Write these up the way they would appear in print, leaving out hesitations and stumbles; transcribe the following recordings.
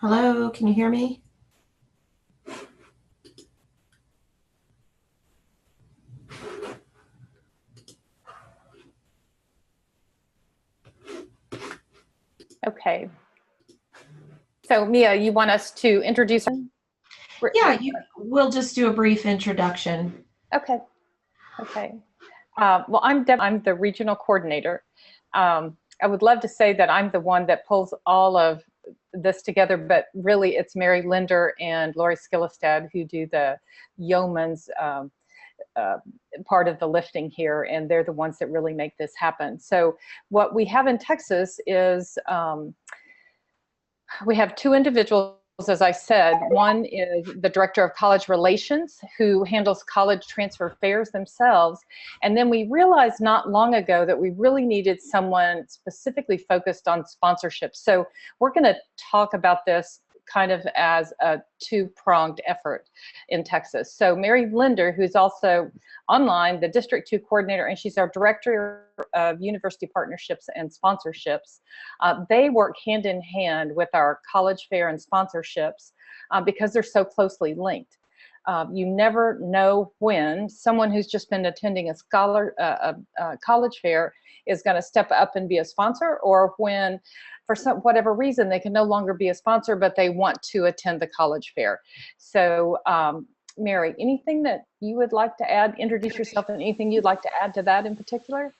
Hello, can you hear me? Okay. So Mia, you want us to introduce? Yeah, we'll just do a brief introduction. Okay. Okay. Well, I'm the regional coordinator. I would love to say that I'm the one that pulls all of this together, but really it's Mary Linder and Lori Skillestad who do the yeoman's part of the lifting here, and they're the ones that really make this happen. So what we have in Texas is we have two individuals, as I said. One is the director of college relations, who handles college transfer fairs themselves. And then we realized not long ago that we really needed someone specifically focused on sponsorship. So we're going to talk about this kind of as a two-pronged effort in Texas. So Mary Linder, who's also online, the District 2 coordinator, and she's our director of university partnerships and sponsorships. They work hand in hand with our college fair and sponsorships because they're so closely linked. You never know when someone who's just been attending a college fair is going to step up and be a sponsor, or when for whatever reason they can no longer be a sponsor, but they want to attend the college fair. So Mary, anything that you would like to add? Introduce yourself, and anything you'd like to add to that in particular?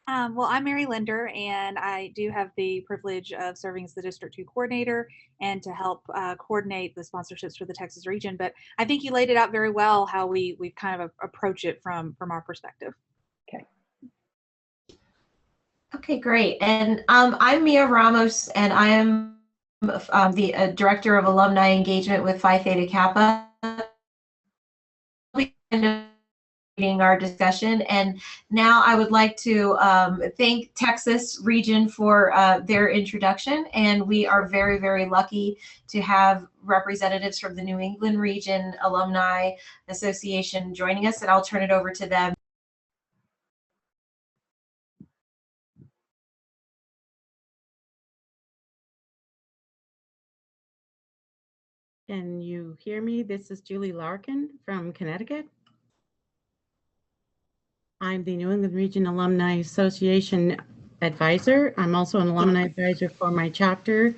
Well, I'm Mary Linder, and I do have the privilege of serving as the District 2 coordinator and to help coordinate the sponsorships for the Texas region. But I think you laid it out very well how we kind of approach it from our perspective. Okay. Okay, great. And I'm Mia Ramos, and I am the Director of Alumni Engagement with Phi Theta Kappa. Our discussion, and now I would like to thank Texas Region for their introduction, and we are very, very lucky to have representatives from the New England Region Alumni Association joining us, and I'll turn it over to them. Can you hear me? This is Julie Larkin from Connecticut. I'm the New England Regional Alumni Association advisor. I'm also an alumni advisor for my chapter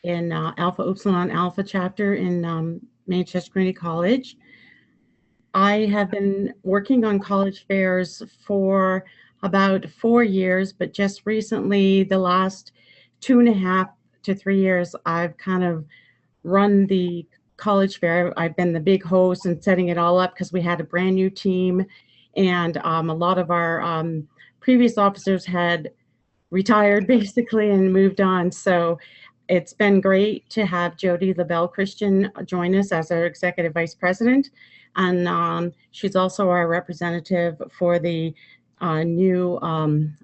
in Alpha Upsilon Alpha chapter in Manchester Community College. I have been working on college fairs for about 4 years, but just recently, the last 2.5 to 3 years, I've kind of run the college fair. I've been the big host and setting it all up because we had a brand new team, and a lot of our previous officers had retired basically and moved on. So it's been great to have Jody LaBelle Christian join us as our executive vice president, and she's also our representative for the new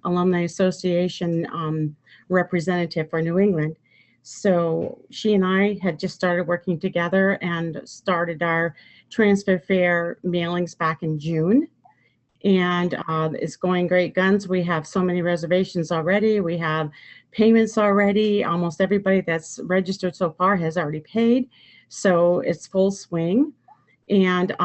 Alumni Association representative for New England. So she and I had just started working together and started our transfer fair mailings back in June. And it's going great guns. We have so many reservations already. We have payments already. Almost everybody that's registered so far has already paid. So it's full swing. And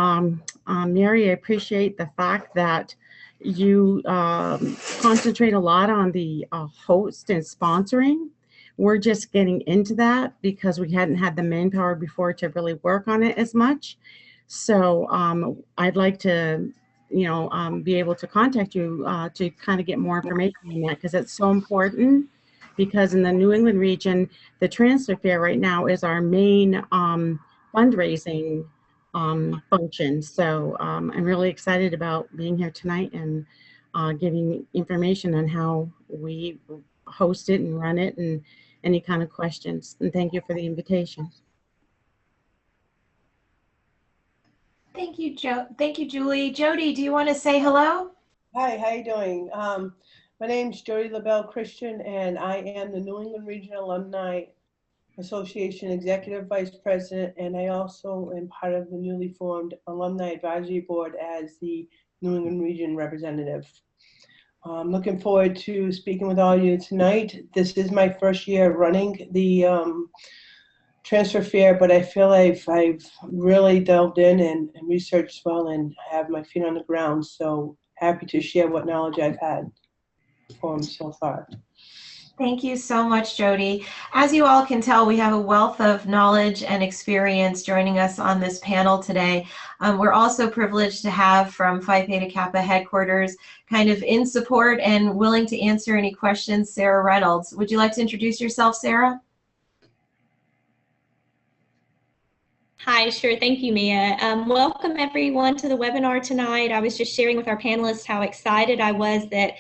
Mary, I appreciate the fact that you concentrate a lot on the host and sponsoring. We're just getting into that because we hadn't had the manpower before to really work on it as much. So I'd like to, be able to contact you to kind of get more information on that, because it's so important. Because in the New England region, the transfer fair right now is our main fundraising function. So I'm really excited about being here tonight and giving information on how we host it and run it, and any kind of questions. And thank you for the invitation. Thank you, Thank you, Julie. Jody, do you want to say hello? Hi, how you doing? My name's Jody LaBelle Christian, and I am the New England Regional Alumni Association Executive Vice President, and I also am part of the newly formed Alumni Advisory Board as the New England Region representative. I'm looking forward to speaking with all of you tonight. This is my first year running the transfer fair, but I feel I've really delved in and researched well and have my feet on the ground. So happy to share what knowledge I've had formed so far. Thank you so much, Jody. As you all can tell, we have a wealth of knowledge and experience joining us on this panel today. We're also privileged to have from Phi Theta Kappa headquarters, kind of in support and willing to answer any questions, Sarah Reynolds. Would you like to introduce yourself, Sarah? Hi, sure. Thank you, Mia. Welcome everyone to the webinar tonight. I was just sharing with our panelists how excited I was that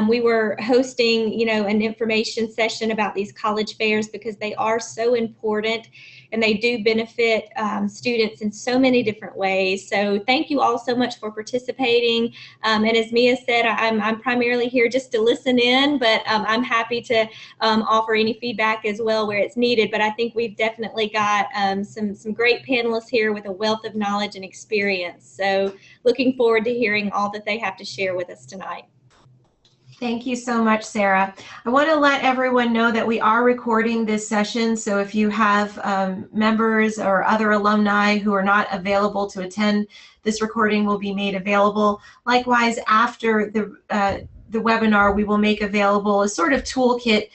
we were hosting, an information session about these college fairs because they are so important and they do benefit students in so many different ways. So thank you all so much for participating. And as Mia said, I'm primarily here just to listen in, but I'm happy to offer any feedback as well where it's needed. But I think we've definitely got some great panelists here with a wealth of knowledge and experience. So looking forward to hearing all that they have to share with us tonight. Thank you so much, Sarah. I want to let everyone know that we are recording this session, so if you have members or other alumni who are not available to attend, this recording will be made available. Likewise, after the webinar, we will make available a sort of toolkit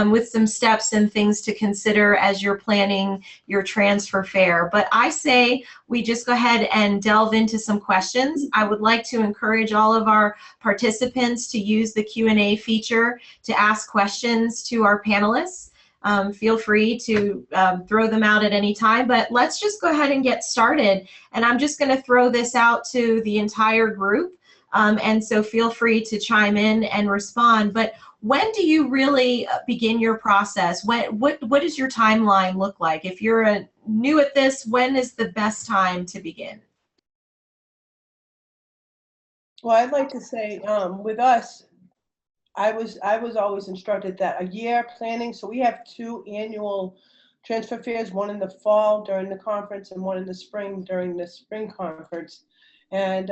with some steps and things to consider as you're planning your transfer fair. But I say we just go ahead and delve into some questions. I would like to encourage all of our participants to use the Q&A feature to ask questions to our panelists. Feel free to throw them out at any time, but let's just go ahead and get started. And I'm just going to throw this out to the entire group. And so feel free to chime in and respond. But when do you really begin your process? What does your timeline look like? If you're new at this, when is the best time to begin? Well, I'd like to say with us, I was always instructed that a year planning. So we have 2 annual transfer fairs, one in the fall during the conference and one in the spring during the spring conference. And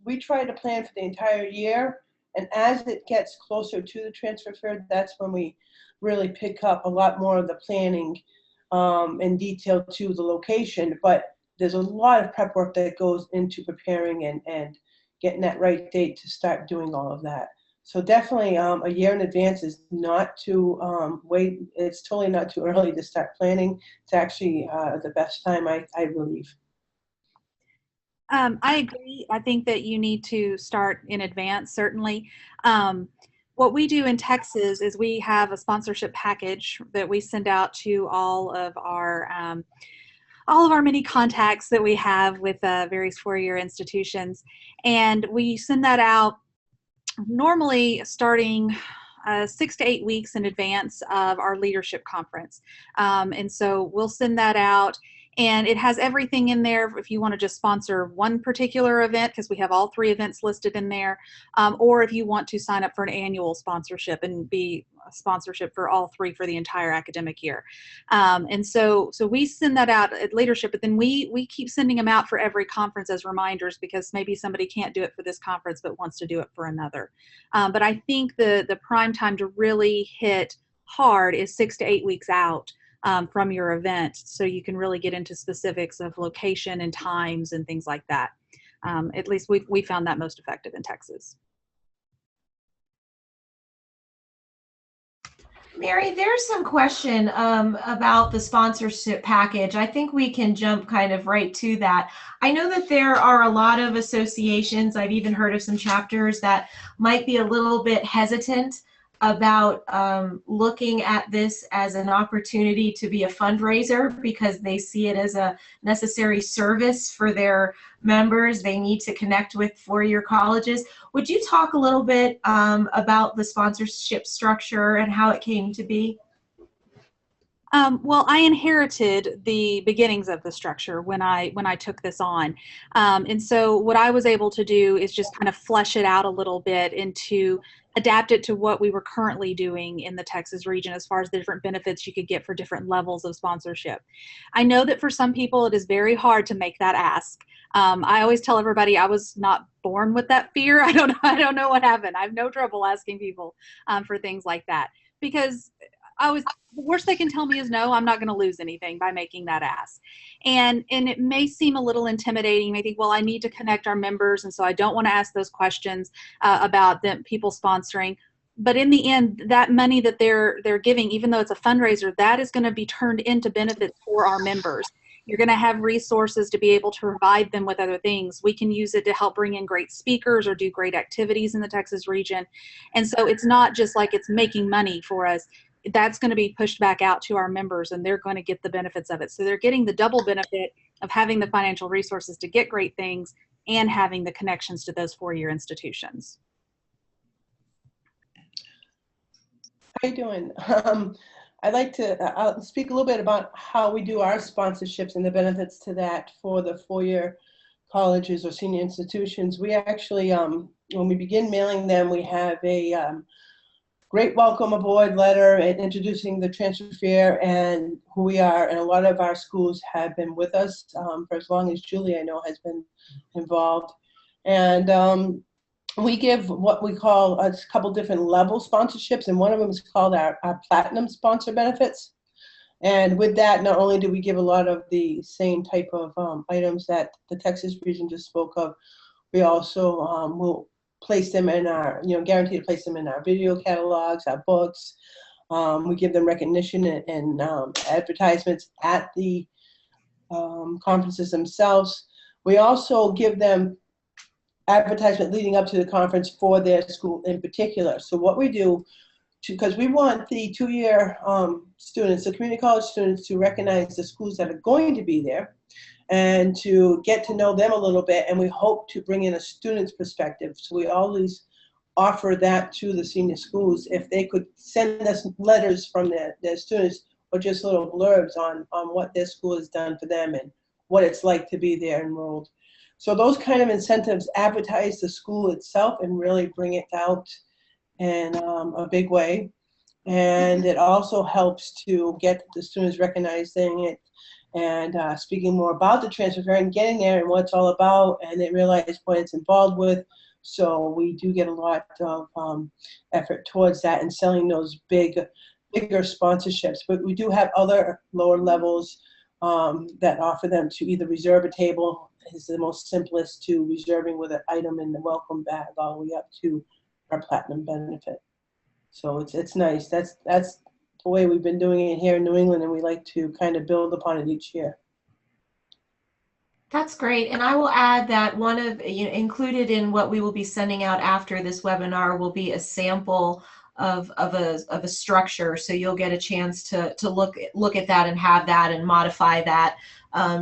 we try to plan for the entire year. And as it gets closer to the transfer fair, that's when we really pick up a lot more of the planning in detail to the location. But there's a lot of prep work that goes into preparing and getting that right date to start doing all of that. So definitely a year in advance is not too wait. It's totally not too early to start planning. It's actually the best time, I believe. I agree. I think that you need to start in advance, certainly. What we do in Texas is we have a sponsorship package that we send out to all of our many contacts that we have with various four-year institutions. And we send that out normally starting 6 to 8 weeks in advance of our leadership conference. And so we'll send that out. And it has everything in there if you want to just sponsor one particular event, because we have all 3 events listed in there, or if you want to sign up for an annual sponsorship and be a sponsorship for all 3 for the entire academic year. And so we send that out at leadership, but then we keep sending them out for every conference as reminders, because maybe somebody can't do it for this conference but wants to do it for another. But I think the prime time to really hit hard is 6 to 8 weeks out from your event, so you can really get into specifics of location and times and things like that. At least we found that most effective in Texas. Mary, there's some question about the sponsorship package. I think we can jump kind of right to that. I know that there are a lot of associations, I've even heard of some chapters that might be a little bit hesitant about looking at this as an opportunity to be a fundraiser, because they see it as a necessary service for their members they need to connect with four-year colleges. Would you talk a little bit about the sponsorship structure and how it came to be? Well, I inherited the beginnings of the structure when I took this on. And so what I was able to do is just kind of flesh it out a little bit into adapt it to what we were currently doing in the Texas region as far as the different benefits you could get for different levels of sponsorship. I know that for some people it is very hard to make that ask. I always tell everybody I was not born with that fear. I don't know what happened. I have no trouble asking people for things like that, because the worst they can tell me is no, I'm not going to lose anything by making that ask. And it may seem a little intimidating. You may think, well, I need to connect our members, and so I don't want to ask those questions about them people sponsoring. But in the end, that money that they're giving, even though it's a fundraiser, that is going to be turned into benefits for our members. You're going to have resources to be able to provide them with other things. We can use it to help bring in great speakers or do great activities in the Texas region. And so it's not just like it's making money for us. That's going to be pushed back out to our members, and they're going to get the benefits of it. So they're getting the double benefit of having the financial resources to get great things and having the connections to those four-year institutions. How you doing? I'd like to I'll speak a little bit about how we do our sponsorships and the benefits to that for the four-year colleges or senior institutions. We actually, when we begin mailing them, we have a great welcome aboard letter and introducing the transfer fair and who we are. And a lot of our schools have been with us for as long as Julie, I know, has been involved. And we give what we call a couple different level sponsorships, and one of them is called our platinum sponsor benefits. And with that, not only do we give a lot of the same type of items that the Texas region just spoke of, we also will place them in our, guarantee to place them in our video catalogs, our books. We give them recognition and advertisements at the conferences themselves. We also give them advertisement leading up to the conference for their school in particular. So what we do, because we want the two-year students, the community college students, to recognize the schools that are going to be there and to get to know them a little bit, and we hope to bring in a student's perspective. So we always offer that to the senior schools if they could send us letters from their students or just little blurbs on what their school has done for them and what it's like to be there enrolled. So those kind of incentives advertise the school itself and really bring it out in a big way. And it also helps to get the students recognizing it and speaking more about the transfer fair and getting there and what it's all about, and they realize what it's involved with. So we do get a lot of effort towards that and selling those bigger sponsorships. But we do have other lower levels that offer them to either reserve a table, is the most simplest, to reserving with an item in the welcome bag, all the way up to our platinum benefit. So it's nice. That's the way we've been doing it here in New England, and we like to kind of build upon it each year. That's great. And I will add that one of, included in what we will be sending out after this webinar will be a sample of a structure. So you'll get a chance to look at that and have that and modify that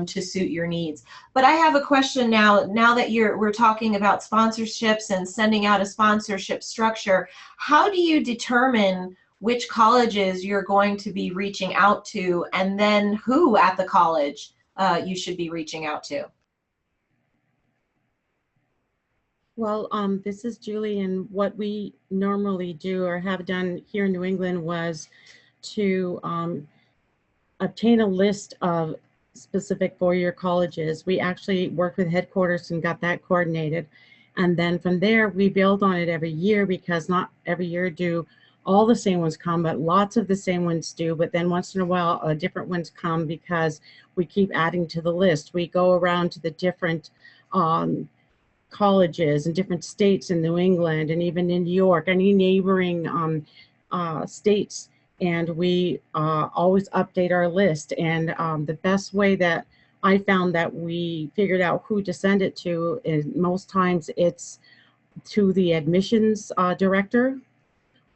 to suit your needs. But I have a question now that we're talking about sponsorships and sending out a sponsorship structure. How do you determine which colleges you're going to be reaching out to, and then who at the college you should be reaching out to? Well, this is Julie, and what we normally do or have done here in New England was to obtain a list of specific four-year colleges. We actually worked with headquarters and got that coordinated. And then from there, we build on it every year, because not every year do all the same ones come, but lots of the same ones do. But then once in a while, different ones come because we keep adding to the list. We go around to the different colleges in different states in New England and even in New York, any neighboring states, and we always update our list. And the best way that I found that we figured out who to send it to is most times it's to the admissions director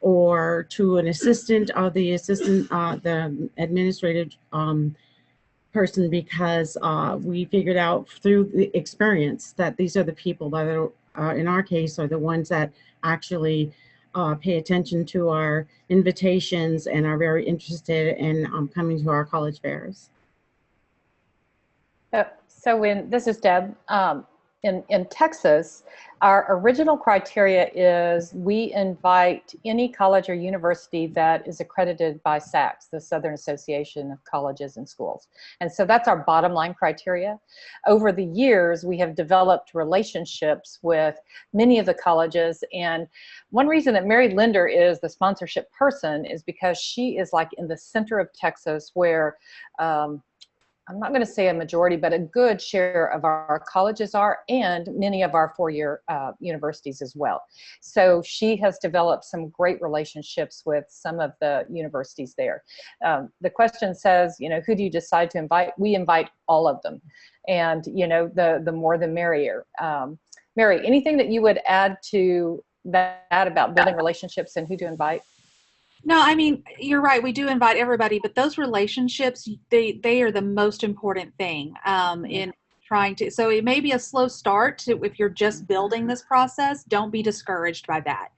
or to an assistant of the the administrative person, because we figured out through the experience that these are the people that are, in our case, are the ones that actually pay attention to our invitations and are very interested in coming to our college fairs. So this is Deb. in Texas, our original criteria is we invite any college or university that is accredited by SACS, the Southern Association of Colleges and Schools. And so that's our bottom line criteria. Over the years, we have developed relationships with many of the colleges. And one reason that Mary Linder is the sponsorship person is because she is like in the center of Texas where I'm not going to say a majority, but a good share of our colleges are, and many of our four-year universities as well. So she has developed some great relationships with some of the universities there. The question says, you know, who do you decide to invite? We invite all of them. And, you know, the more the merrier. Mary, anything that you would add to that about building relationships and who to invite? No, I mean, you're right. We do invite everybody, but those relationships, they are the most important thing in trying to, so it may be a slow start if you're just building this process. Don't be discouraged by that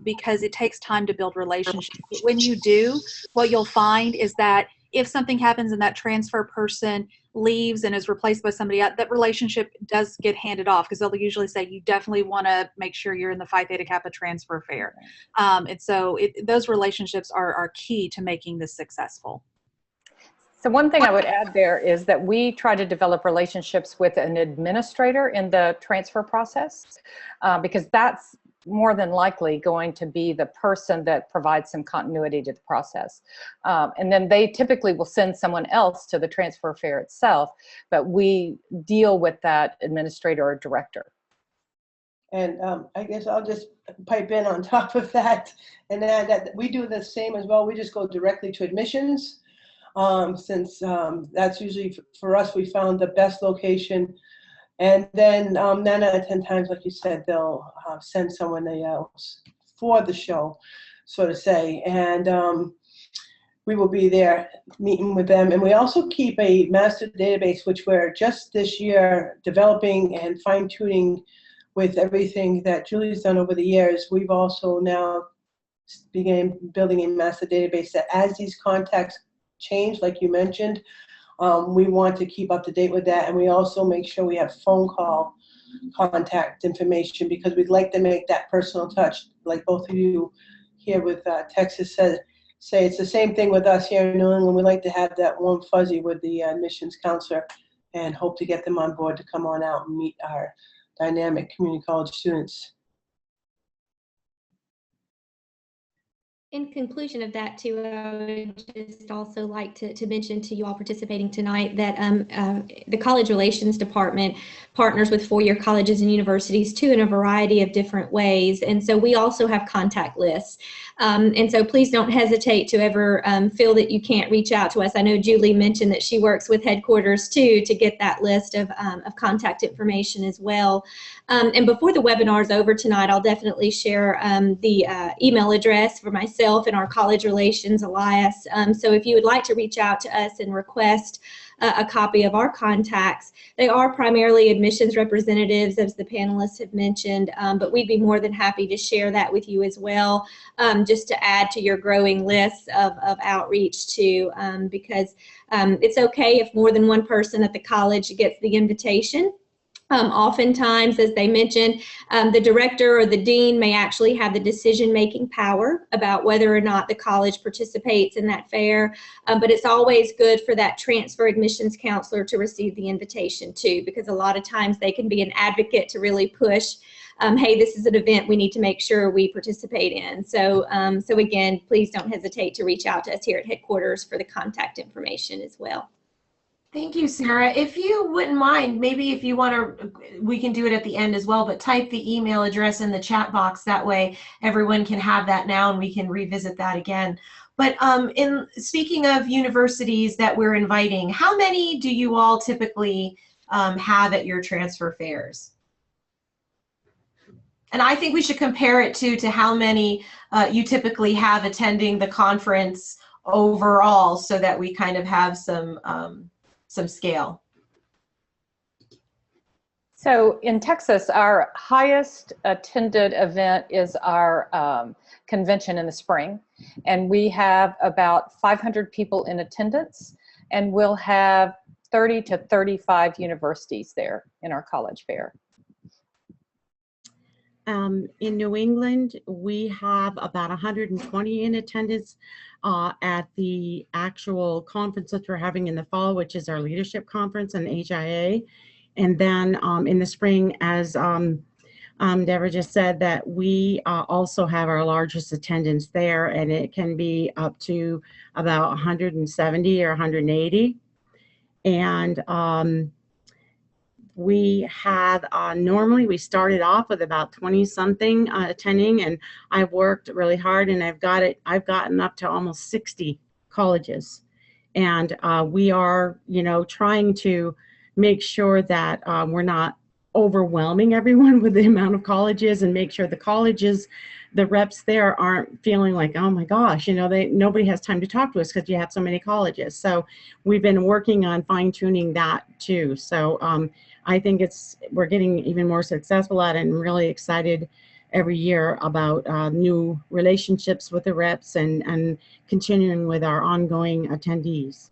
because it takes time to build relationships. But when you do, what you'll find is that if something happens and that transfer person leaves and is replaced by somebody else, that relationship does get handed off because they'll usually say, you definitely want to make sure you're in the Phi Theta Kappa transfer fair. And so those relationships are key to making this successful. So one thing I would add there is that we try to develop relationships with an administrator in the transfer process because that's more than likely going to be the person that provides some continuity to the process. And then they typically will send someone else to the transfer fair itself, but we deal with that administrator or director. And I guess I'll just pipe in on top of that and add that we do the same as well. We just go directly to admissions since that's usually for us, we found the best location. And then 9 out of 10 times, like you said, they'll send someone else for the show, so to say. And we will be there meeting with them. And we also keep a master database, which we're just this year developing and fine-tuning with everything that Julie's done over the years. We've also now began building a master database that as these contacts change, like you mentioned, we want to keep up to date with that, and we also make sure we have phone call contact information because we'd like to make that personal touch, like both of you here with Texas say it's the same thing with us here in New England. We like to have that warm fuzzy with the admissions counselor and hope to get them on board to come on out and meet our dynamic community college students. In conclusion of that too, I would just also like to mention to you all participating tonight that the College Relations Department partners with four-year colleges and universities too in a variety of different ways. And so we also have contact lists. And so please don't hesitate to ever feel that you can't reach out to us. I know Julie mentioned that she works with headquarters too to get that list of contact information as well. And before the webinar is over tonight, I'll definitely share the email address for myself and our College Relations Alliance. So if you would like to reach out to us and request a copy of our contacts, they are primarily admissions representatives, as the panelists have mentioned, but we'd be more than happy to share that with you as well, just to add to your growing list of outreach too, because it's okay if more than one person at the college gets the invitation. Oftentimes, as they mentioned, the director or the dean may actually have the decision-making power about whether or not the college participates in that fair, but it's always good for that transfer admissions counselor to receive the invitation too, because a lot of times they can be an advocate to really push, hey, this is an event we need to make sure we participate in. So, so again, please don't hesitate to reach out to us here at headquarters for the contact information as well. Thank you, Sarah. If you wouldn't mind, maybe if you want to, we can do it at the end as well, but type the email address in the chat box. That way everyone can have that now and we can revisit that again. But in speaking of universities that we're inviting, how many do you all typically have at your transfer fairs? And I think we should compare it to how many you typically have attending the conference overall so that we kind of have some scale. So in Texas, our highest attended event is our convention in the spring, and we have about 500 people in attendance, and we'll have 30 to 35 universities there in our college fair. In New England, we have about 120 in attendance at the actual conference that we're having in the fall, which is our leadership conference and HIA. And then in the spring, as Deborah just said, that we also have our largest attendance there, and it can be up to about 170 or 180. And we had normally we started off with about 20 something attending, and I've worked really hard, and I've gotten up to almost 60 colleges. And we are, trying to make sure that we're not overwhelming everyone with the amount of colleges, and make sure the colleges, the reps there aren't feeling like, oh my gosh, nobody has time to talk to us because you have so many colleges. So we've been working on fine-tuning that too. So I think we're getting even more successful at it, and really excited every year about new relationships with the reps and continuing with our ongoing attendees.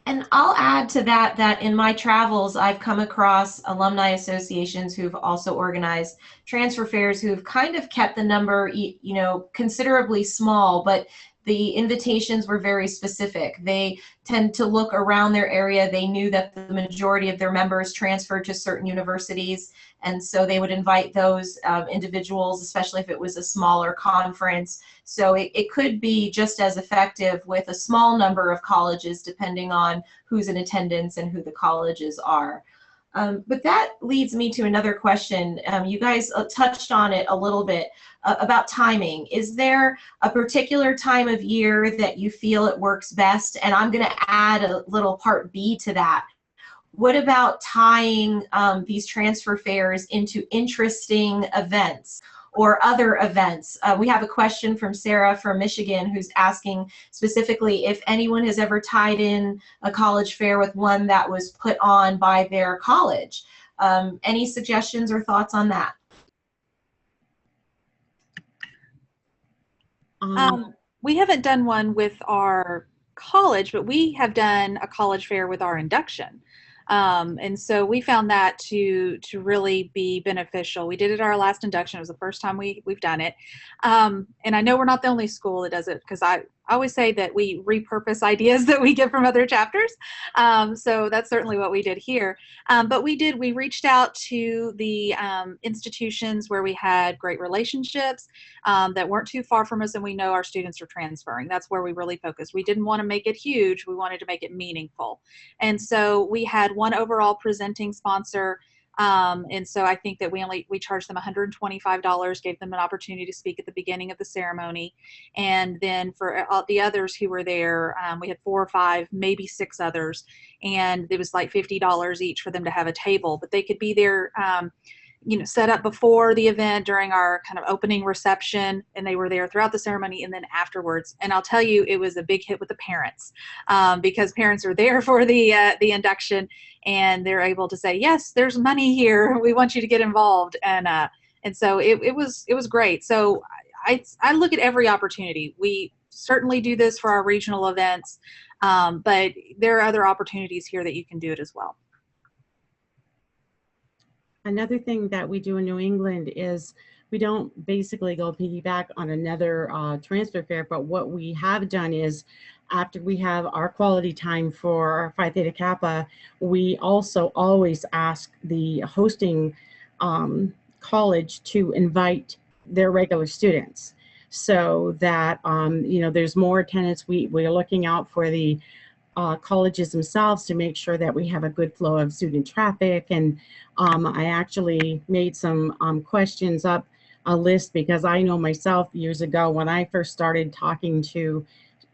And I'll add to that, that in my travels, I've come across alumni associations who've also organized transfer fairs, who've kind of kept the number, considerably small, but the invitations were very specific. They tend to look around their area. They knew that the majority of their members transferred to certain universities, and so they would invite those individuals, especially if it was a smaller conference. So it could be just as effective with a small number of colleges, depending on who's in attendance and who the colleges are. But that leads me to another question. You guys touched on it a little bit about timing. Is there a particular time of year that you feel it works best? And I'm going to add a little part B to that. What about tying these transfer fairs into interesting events or other events? We have a question from Sarah from Michigan, who's asking specifically if anyone has ever tied in a college fair with one that was put on by their college. Any suggestions or thoughts on that? We haven't done one with our college, but we have done a college fair with our induction. And so we found that to really be beneficial. We did it at our last induction. It was the first time we've done it. And I know we're not the only school that does it, because I always say that we repurpose ideas that we get from other chapters. So that's certainly what we did here. But we reached out to the institutions where we had great relationships that weren't too far from us, and we know our students are transferring. That's where we really focused. We didn't want to make it huge. We wanted to make it meaningful. And so we had one overall presenting sponsor. And so I think that we charged them $125, gave them an opportunity to speak at the beginning of the ceremony. And then for the others who were there, we had 4 or 5, maybe 6 others, and it was like $50 each for them to have a table, but they could be there, set up before the event during our kind of opening reception, and they were there throughout the ceremony and then afterwards. And I'll tell you, it was a big hit with the parents, because parents are there for the induction, and they're able to say, yes, there's money here. We want you to get involved. And so it was great. So I look at every opportunity. We certainly do this for our regional events, but there are other opportunities here that you can do it as well. Another thing that we do in New England is we don't basically go piggyback on another transfer fair, but what we have done is, after we have our quality time for our Phi Theta Kappa, we also always ask the hosting college to invite their regular students, so that there's more attendance. We're looking out for the colleges themselves to make sure that we have a good flow of student traffic. And I actually made some questions up a list, because I know myself years ago when I first started talking to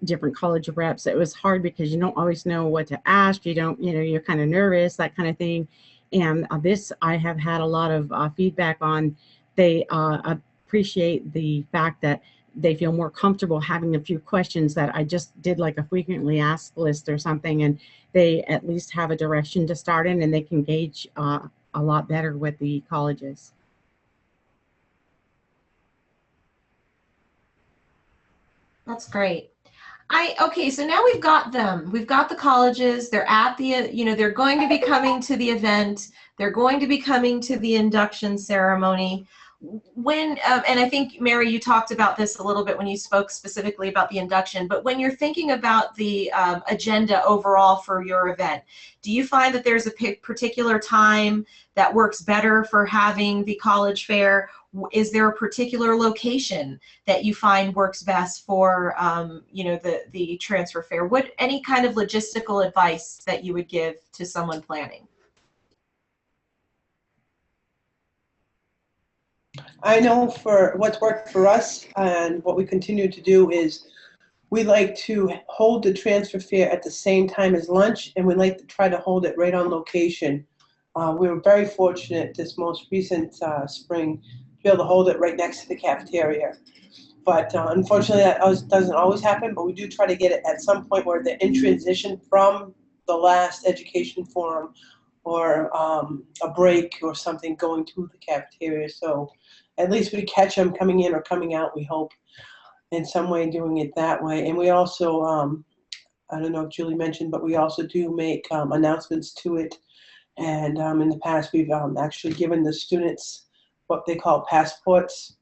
different college reps, it was hard because you don't always know what to ask. You're kind of nervous, that kind of thing. And this I have had a lot of feedback on. They appreciate the fact that they feel more comfortable having a few questions, that I just did like a frequently asked list or something, and they at least have a direction to start in, and they can gauge a lot better with the colleges. That's great. Okay, so now we've got them. We've got the colleges. They're at the, they're going to be coming to the event. They're going to be coming to the induction ceremony. When, and I think, Mary, you talked about this a little bit when you spoke specifically about the induction, but when you're thinking about the agenda overall for your event, do you find that there's a particular time that works better for having the college fair? Is there a particular location that you find works best for, the transfer fair? Any kind of logistical advice that you would give to someone planning? I know for what's worked for us and what we continue to do is we like to hold the transfer fair at the same time as lunch, and we like to try to hold it right on location. We were very fortunate this most recent spring to be able to hold it right next to the cafeteria. But unfortunately, that doesn't always happen, but we do try to get it at some point where they're in transition from the last education forum or a break or something going to the cafeteria. So at least we catch them coming in or coming out, we hope, in some way doing it that way. And we also, I don't know if Julie mentioned, but we also do make announcements to it. And in the past, we've actually given the students what they call passports.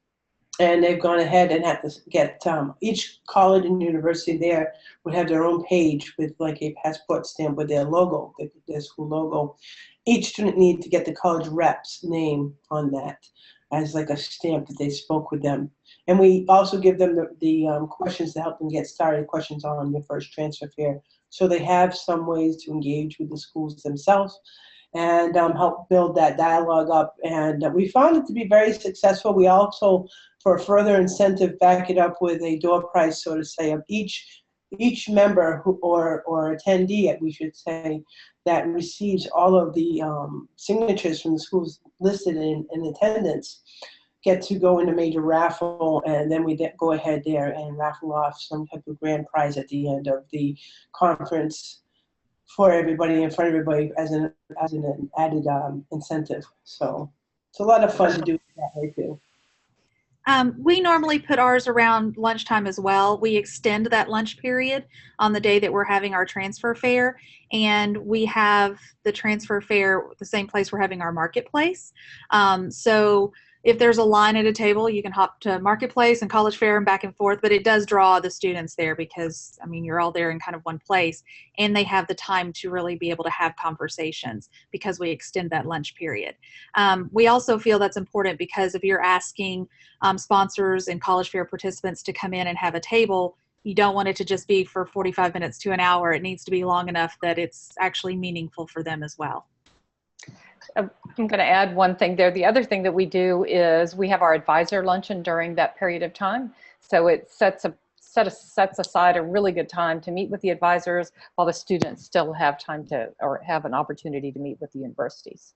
And they've gone ahead and had to get, each college and university there would have their own page with like a passport stamp with their logo, their school logo. Each student needed to get the college rep's name on that as like a stamp that they spoke with them. And we also give them the questions to help them get started, questions on your first transfer fair. So they have some ways to engage with the schools themselves and help build that dialogue up. And we found it to be very successful. We also, for further incentive, back it up with a door prize, so to say, of each member or attendee, we should say, that receives all of the signatures from the schools listed in attendance get to go in a major raffle, and then we go ahead there and raffle off some type of grand prize at the end of the conference for everybody, in front of everybody, as an added incentive. So it's a lot of fun to do that way too. We normally put ours around lunchtime as well. We extend that lunch period on the day that we're having our transfer fair, and we have the transfer fair the same place we're having our marketplace. So if there's a line at a table, you can hop to marketplace and college fair and back and forth, but it does draw the students there because, I mean, you're all there in kind of one place, and they have the time to really be able to have conversations because we extend that lunch period. We also feel that's important because if you're asking sponsors and college fair participants to come in and have a table, you don't want it to just be for 45 minutes to an hour. It needs to be long enough that it's actually meaningful for them as well. I'm going to add one thing there. The other thing that we do is we have our advisor luncheon during that period of time. So it sets aside a really good time to meet with the advisors while the students still have time to, or have an opportunity to meet with the universities.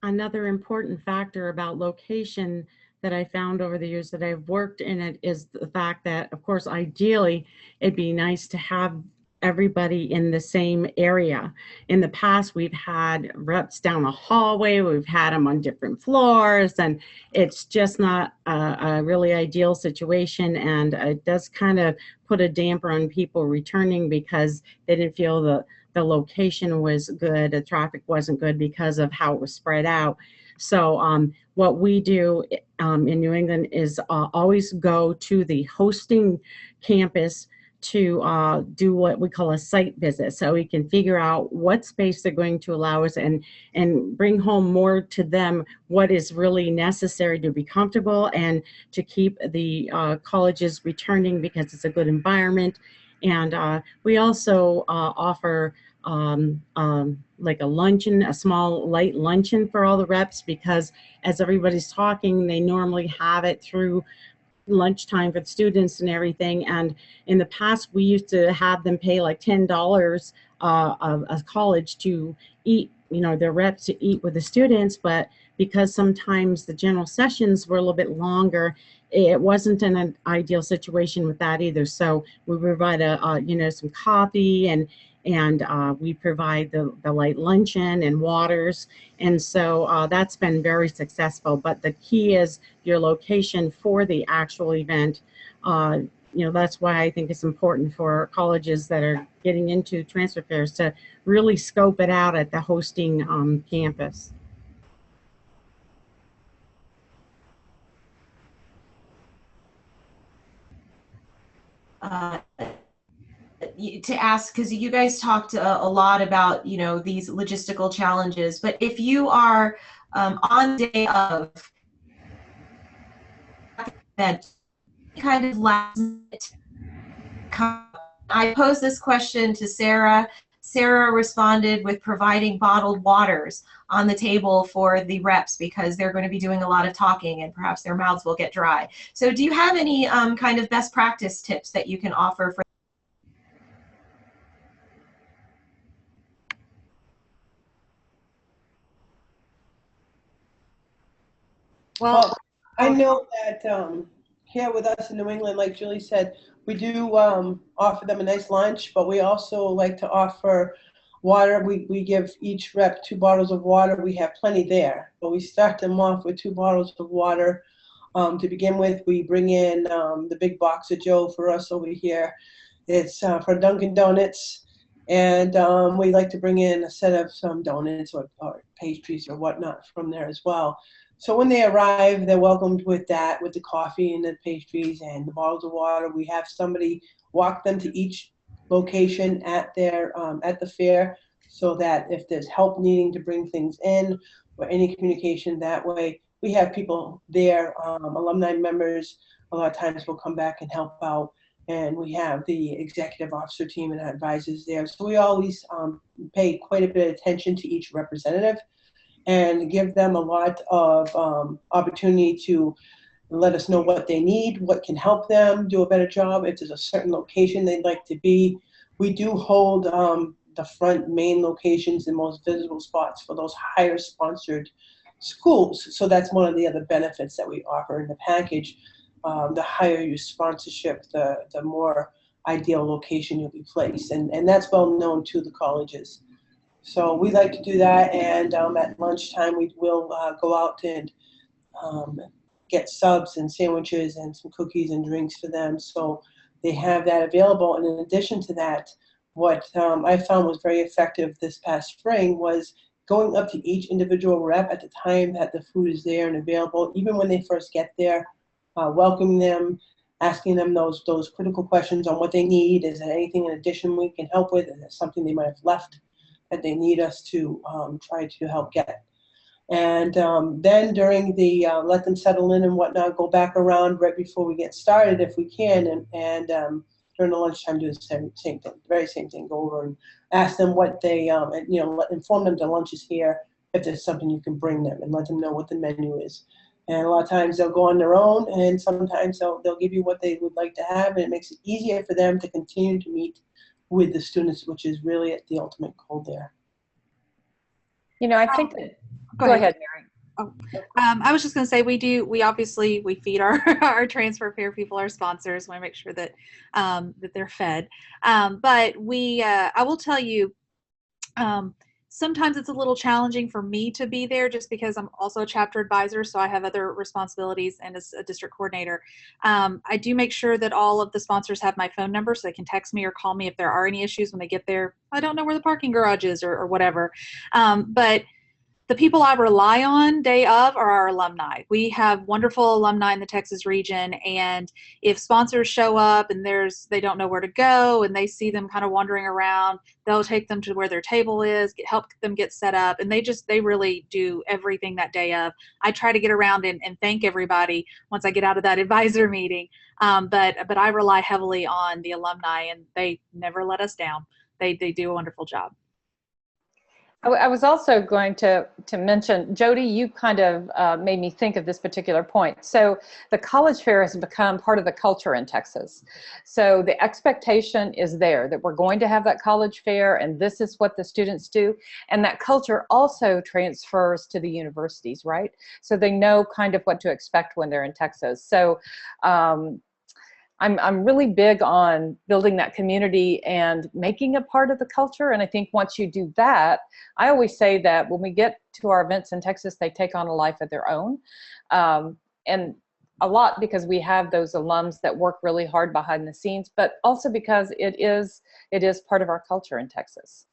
Another important factor about location that I found over the years that I've worked in it is the fact that, of course, ideally, it'd be nice to have everybody in the same area. In the past, we've had reps down a hallway, we've had them on different floors, and it's just not a really ideal situation. And it does kind of put a damper on people returning because they didn't feel the location was good, the traffic wasn't good because of how it was spread out. So what we do in New England is always go to the hosting campus to do what we call a site visit, so we can figure out what space they're going to allow us and bring home more to them what is really necessary to be comfortable and to keep the colleges returning because it's a good environment. And we also offer like a luncheon, a small light luncheon for all the reps, because as everybody's talking, they normally have it through lunchtime for the students and everything. And in the past, we used to have them pay like $10 a college to eat, their reps to eat with the students. But because sometimes the general sessions were a little bit longer, it wasn't an ideal situation with that either. So we provide some coffee and we provide the light luncheon and waters. And so that's been very successful. But the key is your location for the actual event. that's why I think it's important for colleges that are getting into transfer fairs to really scope it out at the hosting campus. To ask, because you guys talked a lot about these logistical challenges, but if you are on day of that kind of last minute, I posed this question to Sarah. Sarah responded with providing bottled waters on the table for the reps because they're going to be doing a lot of talking and perhaps their mouths will get dry. So do you have any kind of best practice tips that you can offer for? Well, I know that here with us in New England, like Julie said, we do offer them a nice lunch, but we also like to offer water. We give each rep 2 bottles of water. We have plenty there, but we start them off with 2 bottles of water. To begin with, we bring in the big box of Joe for us over here. It's for Dunkin' Donuts, and we like to bring in a set of some donuts or pastries or whatnot from there as well. So when they arrive, they're welcomed with that, with the coffee and the pastries and the bottles of water. We have somebody walk them to each location at their at the fair, so that if there's help needing to bring things in or any communication that way, we have people there. Alumni members a lot of times will come back and help out, and we have the executive officer team and advisors there. So we always pay quite a bit of attention to each representative and give them a lot of opportunity to let us know what they need, what can help them do a better job. If there's a certain location they'd like to be, we do hold the front main locations and most visible spots for those higher sponsored schools. So that's one of the other benefits that we offer in the package. The higher your sponsorship, the more ideal location you'll be placed. And that's well known to the colleges. So we like to do that, and at lunchtime we will go out and get subs and sandwiches and some cookies and drinks for them, so they have that available. And in addition to that, what I found was very effective this past spring was going up to each individual rep at the time that the food is there and available, even when they first get there, welcoming them, asking them those critical questions on what they need. Is there anything in addition we can help with? Is there something they might have left that they need us to try to help get? And then during the let them settle in and whatnot, go back around right before we get started if we can, and during the lunchtime do the same thing, very same thing. Go over and ask them what they, inform them the lunch is here, if there's something you can bring them, and let them know what the menu is. And a lot of times they'll go on their own, and sometimes they'll give you what they would like to have, and it makes it easier for them to continue to meet with the students, which is really at the ultimate goal there. I think that, go ahead, Mary. I was just going to say we obviously feed our transfer fair people, our sponsors. We want to make sure that that they're fed. But I will tell you, sometimes it's a little challenging for me to be there just because I'm also a chapter advisor, so I have other responsibilities, and as a district coordinator. I do make sure that all of the sponsors have my phone number so they can text me or call me if there are any issues when they get there. I don't know where the parking garage is or whatever. But the people I rely on day of are our alumni. We have wonderful alumni in the Texas region, and if sponsors show up and they don't know where to go and they see them kind of wandering around, they'll take them to where their table is, help them get set up, and they really do everything that day of. I try to get around and thank everybody once I get out of that advisor meeting, but I rely heavily on the alumni, and they never let us down. They do a wonderful job. I was also going to mention, Jody, you kind of made me think of this particular point. So the college fair has become part of the culture in Texas. So the expectation is there that we're going to have that college fair, and this is what the students do. And that culture also transfers to the universities, right? So they know kind of what to expect when they're in Texas. So I'm really big on building that community and making it part of the culture. And I think once you do that, I always say that when we get to our events in Texas, they take on a life of their own. And a lot because we have those alums that work really hard behind the scenes, but also because it is part of our culture in Texas.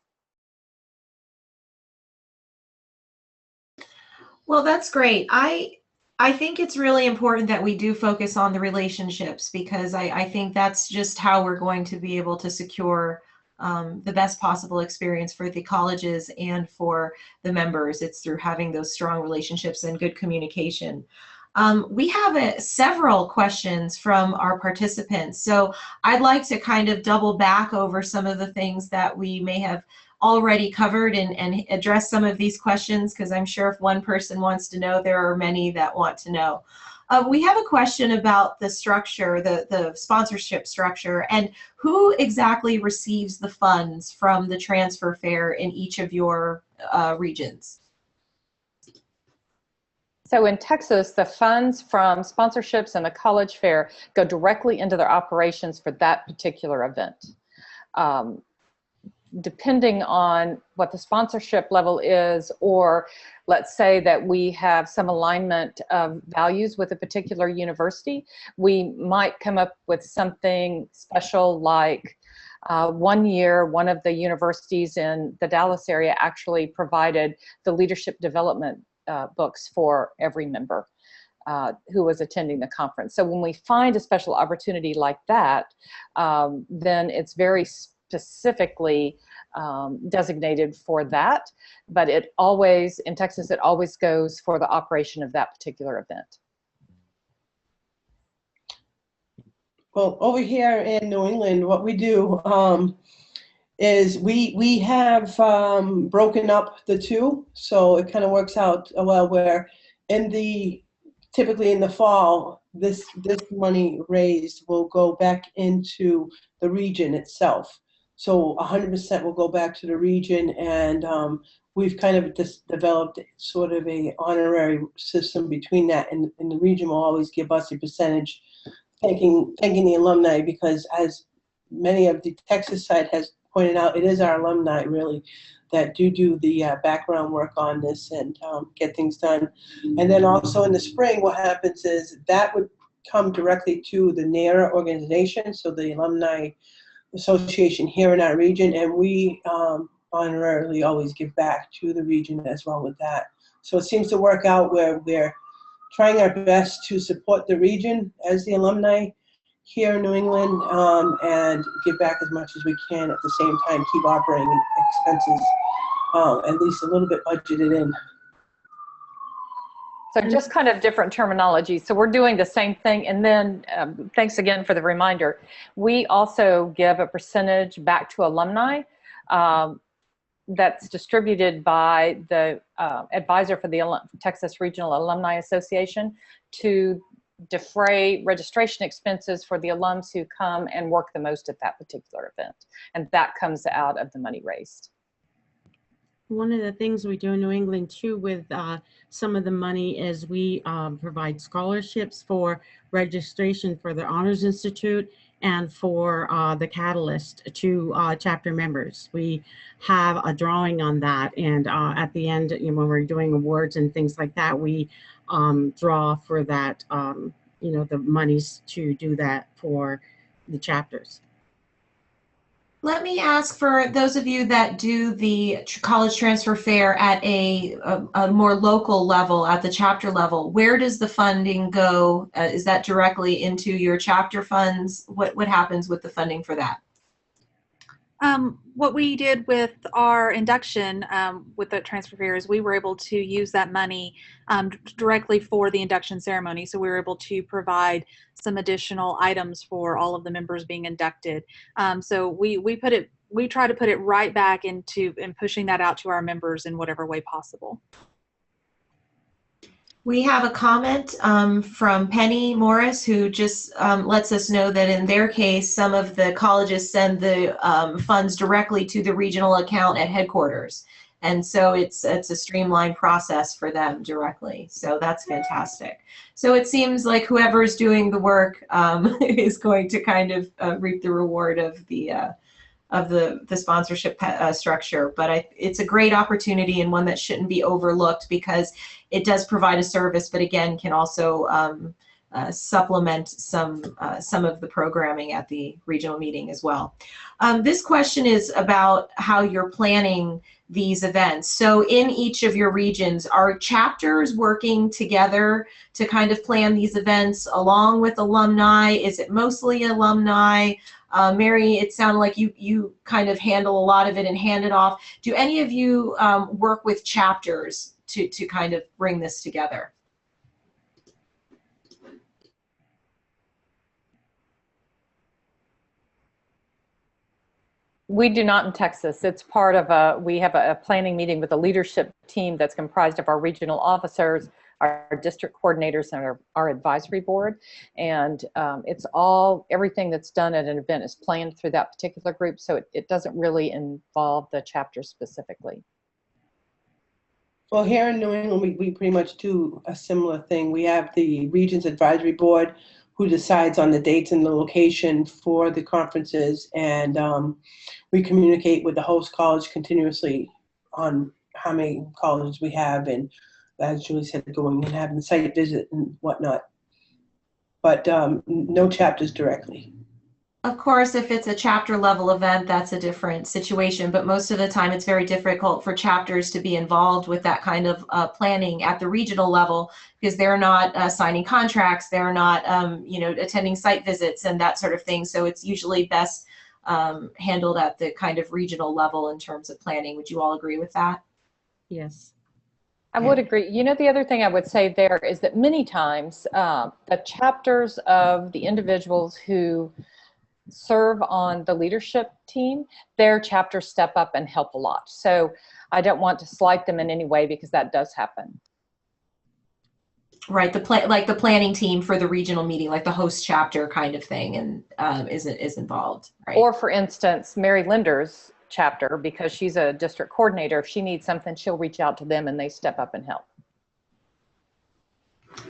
Well, that's great. I think it's really important that we do focus on the relationships, because I think that's just how we're going to be able to secure the best possible experience for the colleges and for the members. It's through having those strong relationships and good communication. We have several questions from our participants, so I'd like to kind of double back over some of the things that we may have already covered and address some of these questions, because I'm sure if one person wants to know, there are many that want to know. We have a question about the structure, the sponsorship structure, and who exactly receives the funds from the transfer fair in each of your regions. So in Texas, the funds from sponsorships and the college fair go directly into their operations for that particular event. Depending on what the sponsorship level is, or let's say that we have some alignment of values with a particular university, we might come up with something special like one year, one of the universities in the Dallas area actually provided the leadership development books for every member who was attending the conference. So when we find a special opportunity like that, then it's very specifically designated for that, but it always, in Texas, it always goes for the operation of that particular event. Well, over here in New England, what we do is we have broken up the two, so it kind of works out well, where typically in the fall, this money raised will go back into the region itself. So 100% will go back to the region, and we've kind of just developed sort of a honorary system between that, and the region will always give us a percentage, thanking the alumni, because as many of the Texas side has pointed out, it is our alumni really that do the background work on this and get things done. And then also in the spring, what happens is that would come directly to the NARA organization, so the Alumni Association here in our region, and we honorarily always give back to the region as well with that. So it seems to work out where we're trying our best to support the region as the alumni here in New England, and give back as much as we can, at the same time keep operating expenses at least a little bit budgeted in. So just kind of different terminology. So we're doing the same thing. And then thanks again for the reminder. We also give a percentage back to alumni that's distributed by the advisor for the Texas Regional Alumni Association to defray registration expenses for the alums who come and work the most at that particular event. And that comes out of the money raised. One of the things we do in New England too with some of the money is we provide scholarships for registration for the Honors Institute and for the Catalyst to chapter members. We have a drawing on that, and at the end, when we're doing awards and things like that, we draw for that, the monies to do that for the chapters. Let me ask, for those of you that do the college transfer fair at a more local level, at the chapter level, where does the funding go? Is that directly into your chapter funds? What happens with the funding for that? What we did with our induction with the transfer fair is we were able to use that money directly for the induction ceremony. So we were able to provide some additional items for all of the members being inducted. So we try to put it right back into and pushing that out to our members in whatever way possible. We have a comment from Penny Morris, who just lets us know that in their case, some of the colleges send the funds directly to the regional account at headquarters. And so it's a streamlined process for them directly. So that's fantastic. So it seems like whoever's doing the work is going to kind of reap the reward of the sponsorship structure. But it's a great opportunity, and one that shouldn't be overlooked, because it does provide a service, but again, can also supplement some of the programming at the regional meeting as well. This question is about how you're planning these events. So in each of your regions, are chapters working together to kind of plan these events along with alumni? Is it mostly alumni? Mary, it sounded like you kind of handle a lot of it and hand it off. Do any of you work with chapters to kind of bring this together? We do not in Texas. It's part of we have a planning meeting with a leadership team that's comprised of our regional officers, our district coordinators, and our advisory board. And it's everything that's done at an event is planned through that particular group. So it doesn't really involve the chapter specifically. Well, here in New England, we pretty much do a similar thing. We have the Region's Advisory Board who decides on the dates and the location for the conferences, and we communicate with the host college continuously on how many colleges we have, and as Julie said, going and having the site visit and whatnot. But no chapters directly. Of course, if it's a chapter level event, that's a different situation, but most of the time it's very difficult for chapters to be involved with that kind of planning at the regional level because they're not signing contracts, they're not attending site visits and that sort of thing. So it's usually best handled at the kind of regional level in terms of planning. Would you all agree with that? Yes. I would agree. You know, the other thing I would say there is that many times the chapters of the individuals who serve on the leadership team, their chapters step up and help a lot. So I don't want to slight them in any way because that does happen. Right, like the planning team for the regional meeting, like the host chapter kind of thing, and is involved. Right? Or for instance, Mary Linder's chapter, because she's a district coordinator, if she needs something, she'll reach out to them and they step up and help.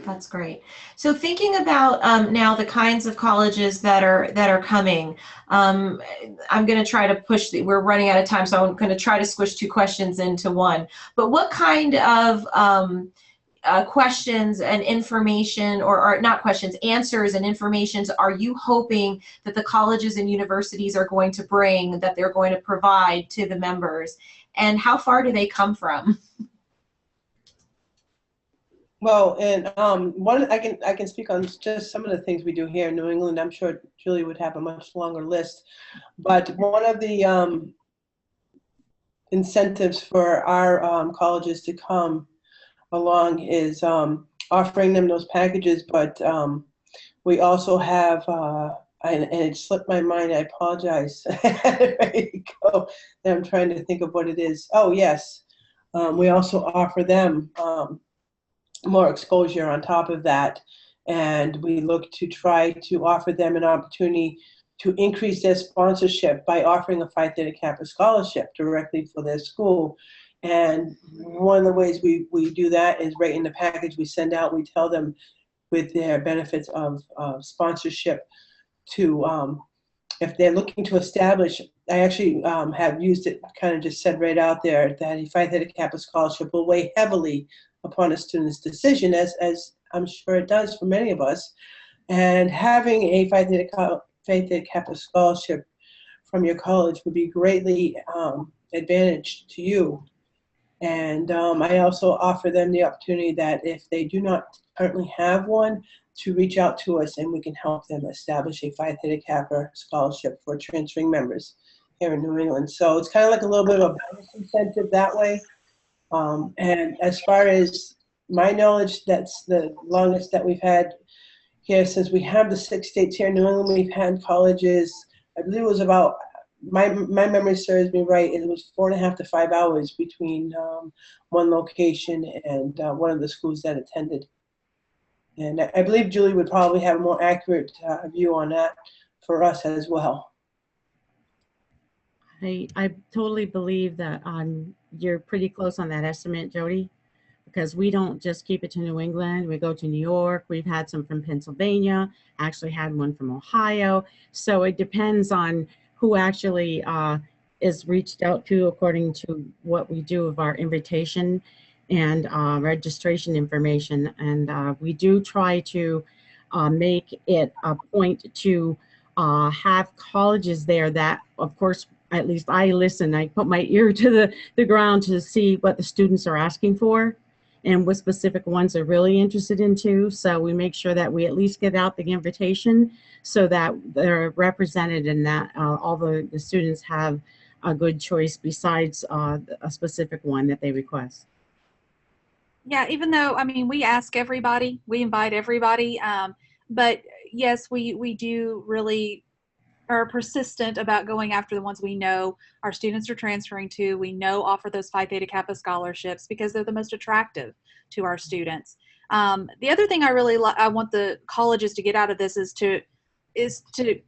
That's great. So thinking about now the kinds of colleges that are coming, I'm going to try to push. We're running out of time, so I'm going to try to squish two questions into one. But what kind of questions and information, or not questions, answers and informations are you hoping that the colleges and universities are going to bring, that they're going to provide to the members, and how far do they come from? Well, and I can speak on just some of the things we do here in New England. I'm sure Julie would have a much longer list, but one of the incentives for our colleges to come along is offering them those packages. But we also have, and it slipped my mind. I apologize. Ready to go. And I'm trying to think of what it is. Oh yes, we also offer them more exposure on top of that, and we look to try to offer them an opportunity to increase their sponsorship by offering a Phi Theta Kappa scholarship directly for their school. And one of the ways we do that is right in the package we send out, we tell them with their benefits of sponsorship to, if they're looking to establish, I actually have used it, kind of just said right out there, that a Phi Theta Kappa scholarship will weigh heavily upon a student's decision, as I'm sure it does for many of us. And having a Phi Theta Kappa scholarship from your college would be greatly advantaged to you. And I also offer them the opportunity that if they do not currently have one, to reach out to us and we can help them establish a Phi Theta Kappa scholarship for transferring members here in New England. So it's kind of like a little bit of a bonus incentive that way. And as far as my knowledge, that's the longest that we've had here since we have the 6 states here in New England. We've had colleges, I believe it was about, my memory serves me right, it was 4.5 to 5 hours between one location and one of the schools that attended. And I believe Julie would probably have a more accurate view on that for us as well. I totally believe that you're pretty close on that estimate, Jody, because we don't just keep it to New England. We go to New York. We've had some from Pennsylvania, actually had one from Ohio. So it depends on who actually is reached out to according to what we do of our invitation and registration information. And we do try to make it a point to have colleges there that, of course, at least I listen. I put my ear to the ground to see what the students are asking for and what specific ones they're really interested in too. So we make sure that we at least get out the invitation so that they're represented and that all the students have a good choice besides a specific one that they request. Yeah, even though, I mean, we ask everybody, we invite everybody, but yes, we do really are persistent about going after the ones we know our students are transferring to, we know offer those Phi Theta Kappa scholarships because they're the most attractive to our students. The other thing I want the colleges to get out of this is to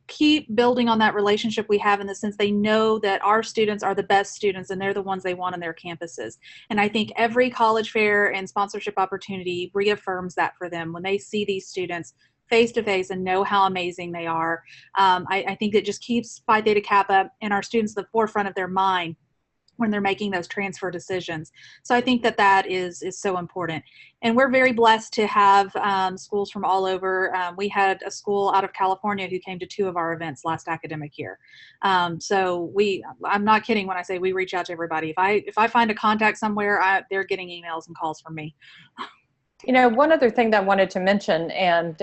keep building on that relationship we have, in the sense they know that our students are the best students and they're the ones they want on their campuses. And I think every college fair and sponsorship opportunity reaffirms that for them when they see these students face to face and know how amazing they are. I think it just keeps Phi Theta Kappa and our students at the forefront of their mind when they're making those transfer decisions. So I think that is so important. And we're very blessed to have schools from all over. We had a school out of California who came to 2 of our events last academic year. So I'm not kidding when I say we reach out to everybody. If I find a contact somewhere, they're getting emails and calls from me. You know, one other thing that I wanted to mention, and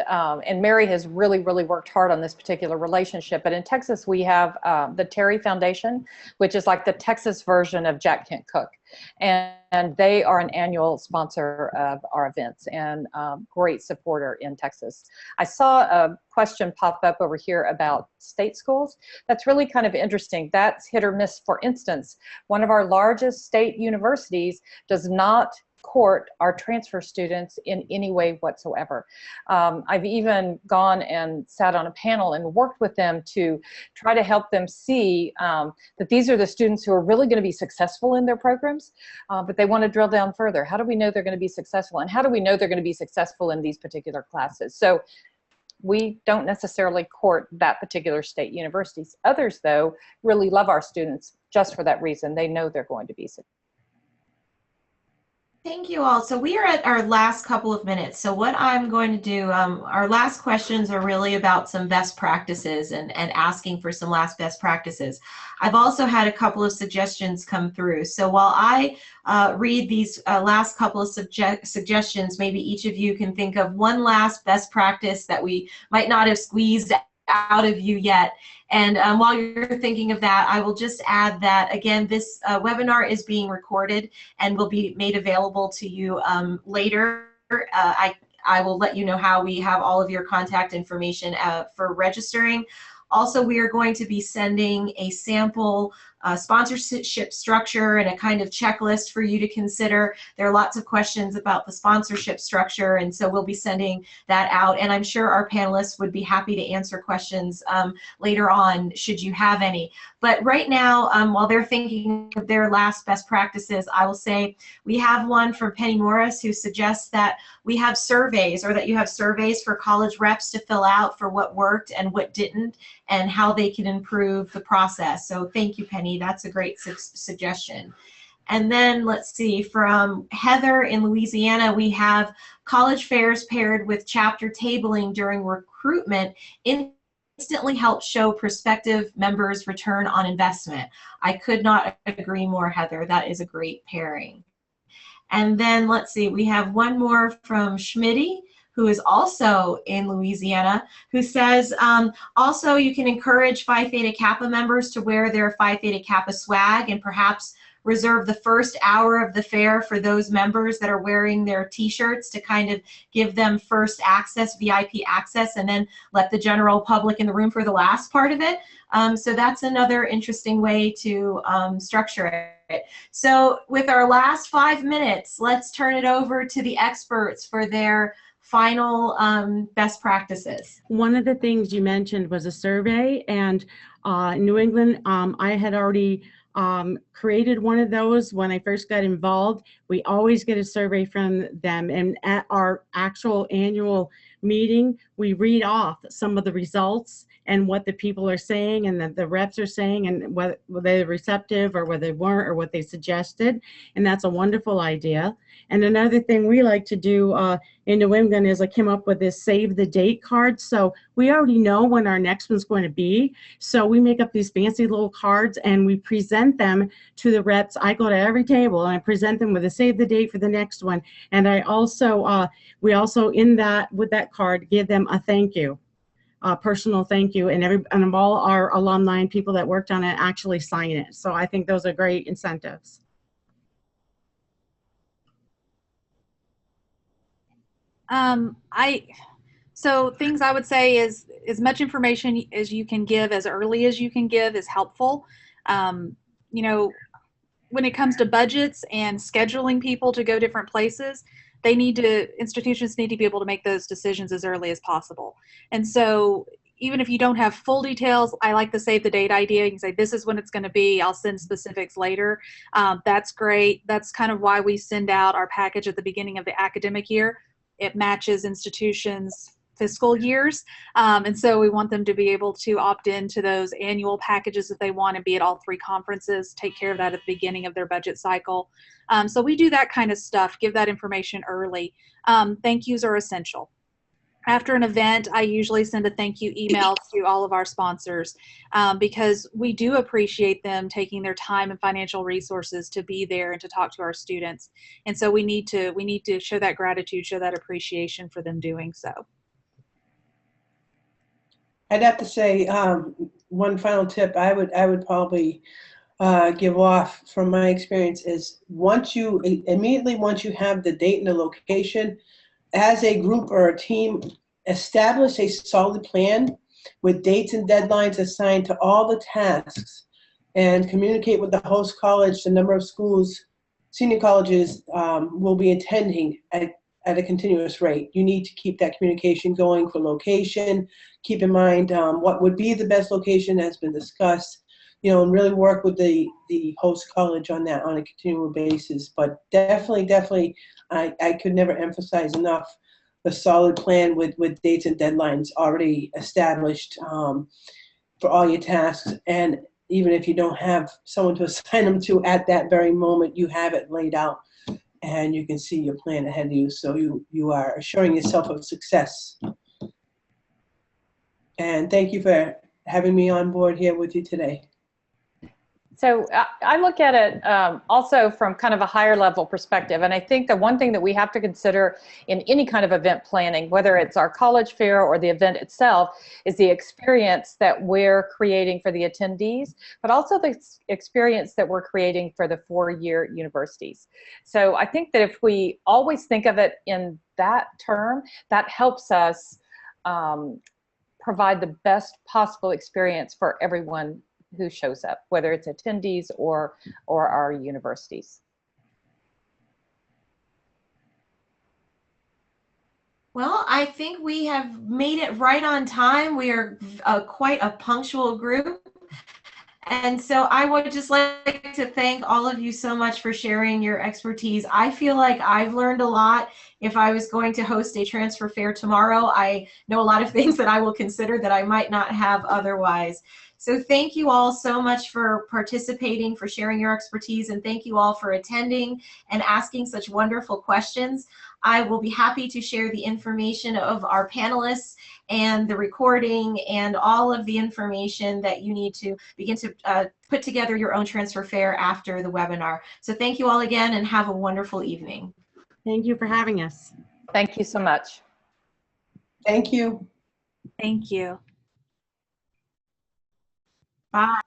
Mary has really worked hard on this particular relationship, but in Texas we have the Terry Foundation, which is like the Texas version of Jack Kent Cooke. And they are an annual sponsor of our events and great supporter in Texas. I saw a question pop up over here about state schools. That's really kind of interesting. That's hit or miss. For instance, one of our largest state universities does not court our transfer students in any way whatsoever. I've even gone and sat on a panel and worked with them to try to help them see that these are the students who are really going to be successful in their programs, but they want to drill down further. How do we know they're going to be successful? And how do we know they're going to be successful in these particular classes? So we don't necessarily court that particular state universities. Others, though, really love our students just for that reason. They know they're going to be successful. Thank you all. So we are at our last couple of minutes. So what I'm going to do, our last questions are really about some best practices and asking for some last best practices. I've also had a couple of suggestions come through. So while I read these last couple of suggestions, maybe each of you can think of one last best practice that we might not have squeezed out of you yet. And while you're thinking of that, I will just add that, again, this webinar is being recorded and will be made available to you later. I will let you know how we have all of your contact information for registering. Also, we are going to be sending a sample sponsorship structure and a kind of checklist for you to consider. There are lots of questions about the sponsorship structure, and so we'll be sending that out. And I'm sure our panelists would be happy to answer questions later on, should you have any. But right now, while they're thinking of their last best practices, I will say we have one from Penny Morris who suggests that we have surveys, or that you have surveys for college reps to fill out for what worked and what didn't, and how they can improve the process. So thank you, Penny. That's a great suggestion. And then let's see, from Heather in Louisiana, we have college fairs paired with chapter tabling during recruitment instantly help show prospective members' return on investment. I could not agree more, Heather. That is a great pairing. And then let's see, we have one more from Schmitty, who is also in Louisiana, who says, also you can encourage Phi Theta Kappa members to wear their Phi Theta Kappa swag and perhaps reserve the first hour of the fair for those members that are wearing their t-shirts to kind of give them first access, VIP access, and then let the general public in the room for the last part of it. So that's another interesting way to structure it. So with our last 5 minutes, let's turn it over to the experts for their final best practices. One of the things you mentioned was a survey, and in New England, I had already created one of those when I first got involved. We always get a survey from them, and at our actual annual meeting, we read off some of the results and what the people are saying and that the reps are saying, and whether they're receptive or whether they weren't, or what they suggested. And that's a wonderful idea. And another thing we like to do in New England is I came up with this save the date card. So we already know when our next one's going to be. So we make up these fancy little cards and we present them to the reps. I go to every table and I present them with a save the date for the next one. And I also, we also with that card, give them a thank you. Personal thank you, and all our alumni and people that worked on it actually sign it. So I think those are great incentives. So things I would say is as much information as you can give as early as you can give is helpful. You know, when it comes to budgets and scheduling people to go different places, institutions need to be able to make those decisions as early as possible. And so even if you don't have full details, I like the save the date idea. You can say, this is when it's going to be. I'll send specifics later. That's great. That's kind of why we send out our package at the beginning of the academic year. It matches institutions' fiscal years. And so we want them to be able to opt into those annual packages if they want to be at all 3 conferences, take care of that at the beginning of their budget cycle. So we do that kind of stuff, give that information early. Thank yous are essential. After an event, I usually send a thank you email to all of our sponsors because we do appreciate them taking their time and financial resources to be there and to talk to our students. And so we need to show that gratitude, show that appreciation for them doing so. I'd have to say one final tip I would probably give off from my experience is immediately once you have the date and the location, as a group or a team, establish a solid plan with dates and deadlines assigned to all the tasks, and communicate with the host college the number of schools, senior colleges will be attending at a continuous rate. You need to keep that communication going for location. Keep in mind what would be the best location has been discussed, and really work with the host college on that on a continual basis. But definitely, I could never emphasize enough the solid plan with dates and deadlines already established for all your tasks. And even if you don't have someone to assign them to at that very moment, you have it laid out and you can see your plan ahead of you. So you are assuring yourself of success. And thank you for having me on board here with you today. So I look at it also from kind of a higher level perspective. And I think the one thing that we have to consider in any kind of event planning, whether it's our college fair or the event itself, is the experience that we're creating for the attendees, but also the experience that we're creating for the 4-year universities. So I think that if we always think of it in that term, that helps us provide the best possible experience for everyone who shows up, whether it's attendees or our universities. Well, I think we have made it right on time. We are quite a punctual group. And so I would just like to thank all of you so much for sharing your expertise. I feel like I've learned a lot. If I was going to host a transfer fair tomorrow, I know a lot of things that I will consider that I might not have otherwise. So thank you all so much for participating, for sharing your expertise, and thank you all for attending and asking such wonderful questions. I will be happy to share the information of our panelists and the recording and all of the information that you need to begin to put together your own transfer fair after the webinar. So thank you all again and have a wonderful evening. Thank you for having us. Thank you so much. Thank you. Thank you. Bye.